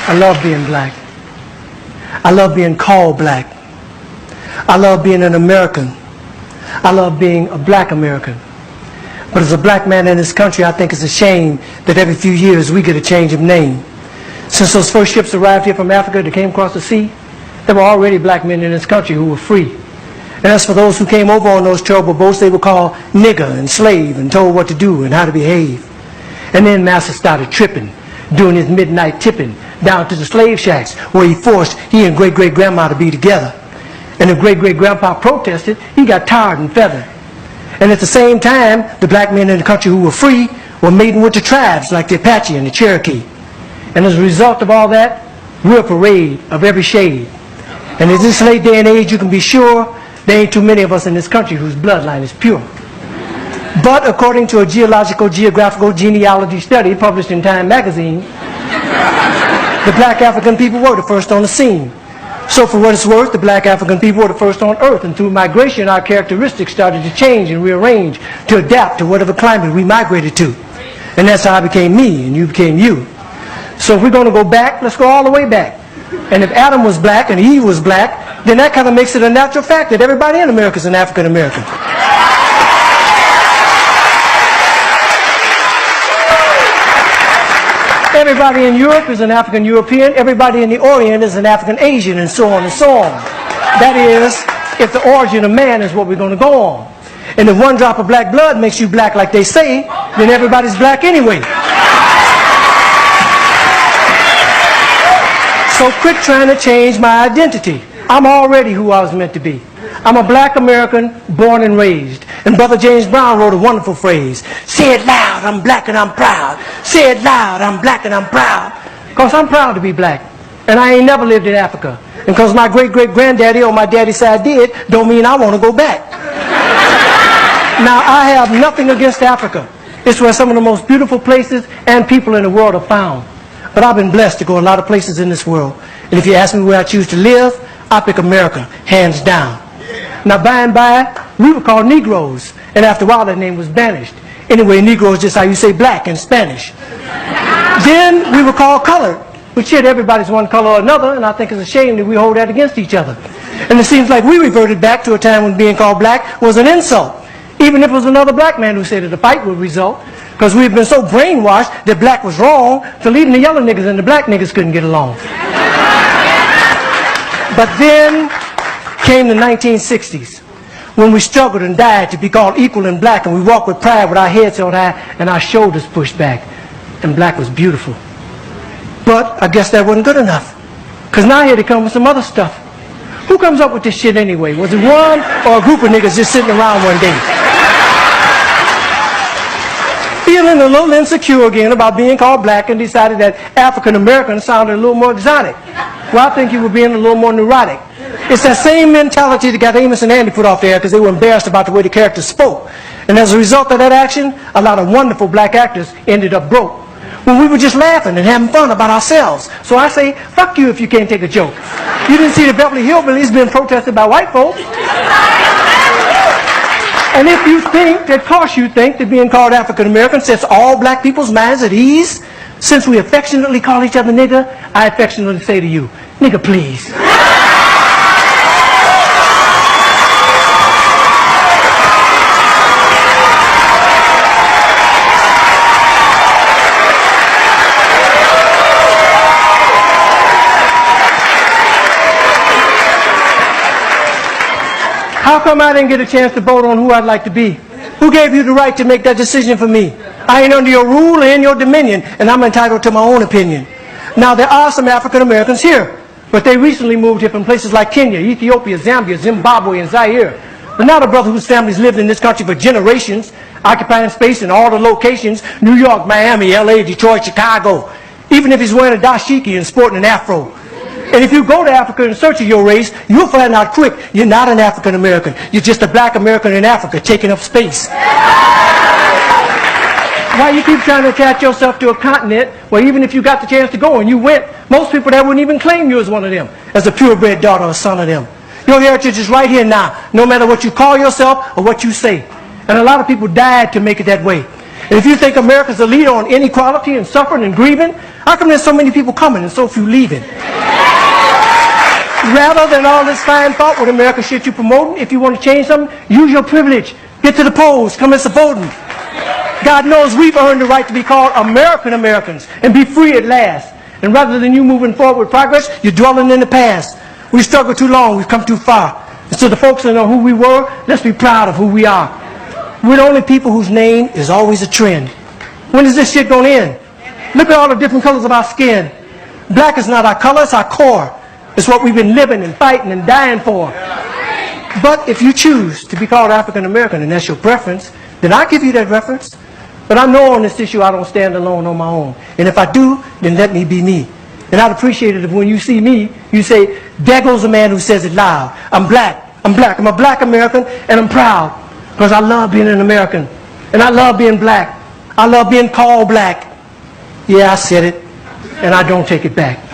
I love being black. I love being called black. I love being an American. I love being a black American. But as a black man in this country, I think it's a shame that every few years we get a change of name. Since those first ships arrived here from Africa that came across the sea, there were already black men in this country who were free. And as for those who came over on those terrible boats, they were called nigger and slave and told what to do and how to behave. And then Master started tripping, doing his midnight tipping down to the slave shacks where he forced he and great-great-grandma to be together. And if great-great-grandpa protested, he got tarred and feathered. And at the same time, the black men in the country who were free were mating with the tribes like the Apache and the Cherokee. And as a result of all that, we're a parade of every shade. And in this late day and age, you can be sure there ain't too many of us in this country whose bloodline is pure. But according to a geographical genealogy study published in Time magazine, the black African people were the first on the scene. So for what it's worth, the black African people were the first on earth, and through migration our characteristics started to change and rearrange to adapt to whatever climate we migrated to. And that's how I became me and you became you. So if we're going to go back, let's go all the way back. And if Adam was black and Eve was black, then that kind of makes it a natural fact that everybody in America is an African American. Everybody in Europe is an African European. Everybody in the Orient is an African Asian, and so on and so on. That is, if the origin of man is what we're going to go on. And if one drop of black blood makes you black like they say, then everybody's black anyway. So quit trying to change my identity. I'm already who I was meant to be. I'm a black American born and raised. And Brother James Brown wrote a wonderful phrase. Say it loud, I'm black and I'm proud. Say it loud, I'm black and I'm proud. Because I'm proud to be black. And I ain't never lived in Africa. And because my great-great-granddaddy on my daddy's side did, don't mean I want to go back. Now, I have nothing against Africa. It's where some of the most beautiful places and people in the world are found. But I've been blessed to go a lot of places in this world. And if you ask me where I choose to live, I pick America, hands down. Now, by and by, we were called Negroes. And after a while, that name was banished. Anyway, Negro is just how you say black in Spanish. Then we were called colored. Which shit, everybody's one color or another, and I think it's a shame that we hold that against each other. And it seems like we reverted back to a time when being called black was an insult. Even if it was another black man who said that a fight would result. Because we've been so brainwashed that black was wrong, till even the yellow niggas and the black niggas couldn't get along. But then came the 1960s, when we struggled and died to be called equal and black, and we walked with pride with our heads held high and our shoulders pushed back. And black was beautiful. But I guess that wasn't good enough. Because now here they come with some other stuff. Who comes up with this shit anyway? Was it one or a group of niggas just sitting around one day? Feeling a little insecure again about being called black and decided that African American sounded a little more exotic. Well, I think you were being a little more neurotic. It's that same mentality that got Amos and Andy put off there because they were embarrassed about the way the characters spoke. And as a result of that action, a lot of wonderful black actors ended up broke. When we were just laughing and having fun about ourselves. So I say, fuck you if you can't take a joke. You didn't see the Beverly Hillbillies being protested by white folks. And if you think that, of course you think that being called African American sets all black people's minds at ease, since we affectionately call each other nigger, I affectionately say to you, nigger please. How come I didn't get a chance to vote on who I'd like to be? Who gave you the right to make that decision for me? I ain't under your rule and your dominion, and I'm entitled to my own opinion. Now, there are some African Americans here, but they recently moved here from places like Kenya, Ethiopia, Zambia, Zimbabwe, and Zaire. But now the brother whose family's lived in this country for generations, occupying space in all the locations, New York, Miami, LA, Detroit, Chicago, even if he's wearing a dashiki and sporting an afro. And if you go to Africa in search of your race, you'll find out quick, you're not an African American. You're just a black American in Africa taking up space. Why you keep trying to attach yourself to a continent where even if you got the chance to go and you went, most people there wouldn't even claim you as one of them, as a purebred daughter or son of them. Your heritage is right here now, no matter what you call yourself or what you say. And a lot of people died to make it that way. And if you think America's a leader on inequality and suffering and grieving, How come there's so many people coming and so few leaving? Rather than all this fine thought with America shit you promoting, if you want to change something, use your privilege. Get to the polls, come and support them. God knows we've earned the right to be called American Americans and be free at last. And rather than you moving forward with progress, you're dwelling in the past. We've struggled too long, we've come too far. And so the folks that know who we were, let's be proud of who we are. We're the only people whose name is always a trend. When is this shit going to end? Look at all the different colors of our skin. Black is not our color, it's our core. It's what we've been living and fighting and dying for. But if you choose to be called African American and that's your preference, then I give you that reference. But I know on this issue I don't stand alone on my own. And if I do, then let me be me. And I'd appreciate it if when you see me, you say, there goes a man who says it loud. I'm black. I'm black. I'm a black American and I'm proud. Because I love being an American. And I love being black. I love being called black. Yeah, I said it. And I don't take it back.